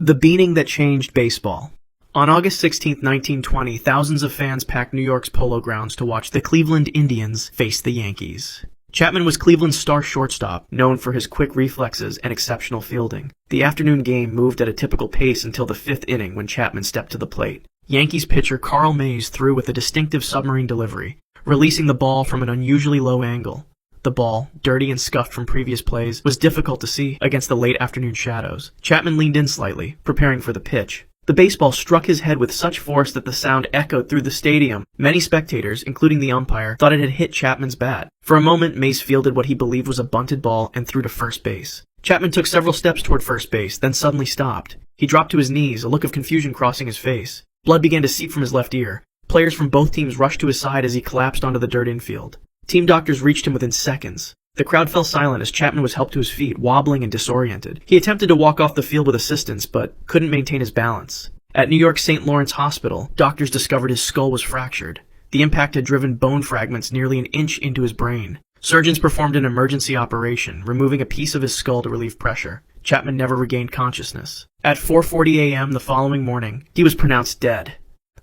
The beating that changed baseball. On August 16, 1920, thousands of fans packed New York's Polo Grounds to watch the Cleveland Indians face the Yankees. Chapman was Cleveland's star shortstop, known for his quick reflexes and exceptional fielding. The afternoon game moved at a typical pace until the fifth inning when Chapman stepped to the plate. Yankees pitcher Carl Mays threw with a distinctive submarine delivery, releasing the ball from an unusually low angle. The ball, dirty and scuffed from previous plays, was difficult to see against the late afternoon shadows. Chapman leaned in slightly, preparing for the pitch. The baseball struck his head with such force that the sound echoed through the stadium. Many spectators, including the umpire, thought it had hit Chapman's bat. For a moment, Mays fielded what he believed was a bunted ball and threw to first base. Chapman took several steps toward first base, then suddenly stopped. He dropped to his knees, a look of confusion crossing his face. Blood began to seep from his left ear. Players from both teams rushed to his side as he collapsed onto the dirt infield. Team doctors reached him within seconds. The crowd fell silent as Chapman was helped to his feet, wobbling and disoriented. He attempted to walk off the field with assistance, but couldn't maintain his balance. At New York's St. Lawrence Hospital, doctors discovered his skull was fractured. The impact had driven bone fragments nearly an inch into his brain. Surgeons performed an emergency operation, removing a piece of his skull to relieve pressure. Chapman never regained consciousness. At 4:40 a.m. the following morning, he was pronounced dead.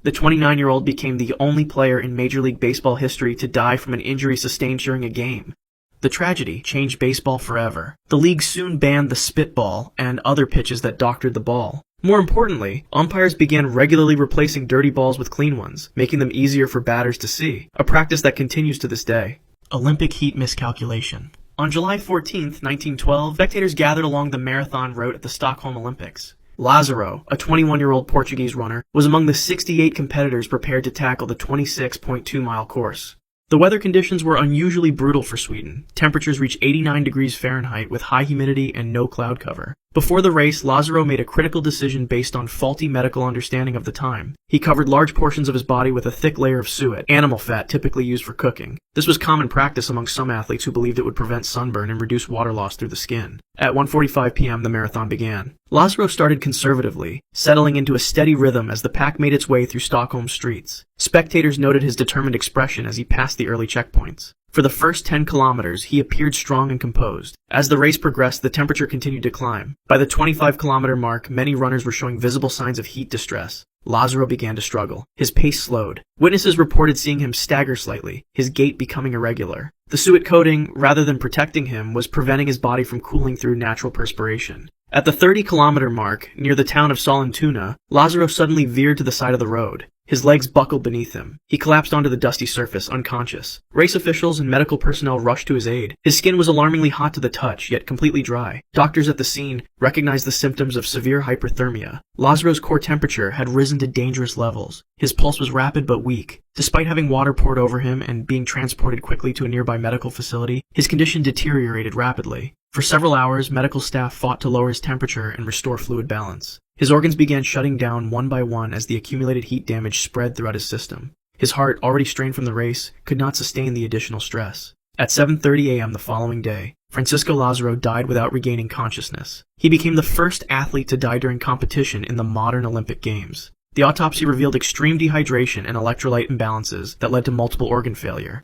The 29-year-old became the only player in Major League Baseball history to die from an injury sustained during a game. The tragedy changed baseball forever. The league soon banned the spitball and other pitches that doctored the ball. More importantly, umpires began regularly replacing dirty balls with clean ones, making them easier for batters to see, a practice that continues to this day. Olympic heat miscalculation. On July 14, 1912, spectators gathered along the marathon route at the Stockholm Olympics. Lázaro, a 21-year-old Portuguese runner, was among the 68 competitors prepared to tackle the 26.2-mile course. The weather conditions were unusually brutal for Sweden. Temperatures reached 89 degrees Fahrenheit with high humidity and no cloud cover. Before the race, Lázaro made a critical decision based on faulty medical understanding of the time. He covered large portions of his body with a thick layer of suet, animal fat typically used for cooking. This was common practice among some athletes who believed it would prevent sunburn and reduce water loss through the skin. At 1:45 p.m. the marathon began. Lázaro started conservatively, settling into a steady rhythm as the pack made its way through Stockholm's streets. Spectators noted his determined expression as he passed the early checkpoints. For the first 10 kilometers, he appeared strong and composed. As the race progressed, the temperature continued to climb. By the 25-kilometer mark, many runners were showing visible signs of heat distress. Lázaro began to struggle. His pace slowed. Witnesses reported seeing him stagger slightly, his gait becoming irregular. The suet coating, rather than protecting him, was preventing his body from cooling through natural perspiration. At the 30-kilometer mark, near the town of Sollentuna, Lázaro suddenly veered to the side of the road. His legs buckled beneath him. He collapsed onto the dusty surface, unconscious. Race officials and medical personnel rushed to his aid. His skin was alarmingly hot to the touch, yet completely dry. Doctors at the scene recognized the symptoms of severe hyperthermia. Lázaro's core temperature had risen to dangerous levels. His pulse was rapid but weak. Despite having water poured over him and being transported quickly to a nearby medical facility, his condition deteriorated rapidly. For several hours, medical staff fought to lower his temperature and restore fluid balance. His organs began shutting down one by one as the accumulated heat damage spread throughout his system. His heart, already strained from the race, could not sustain the additional stress. At 7:30 a.m. the following day, Francisco Lázaro died without regaining consciousness. He became the first athlete to die during competition in the modern Olympic Games. The autopsy revealed extreme dehydration and electrolyte imbalances that led to multiple organ failure.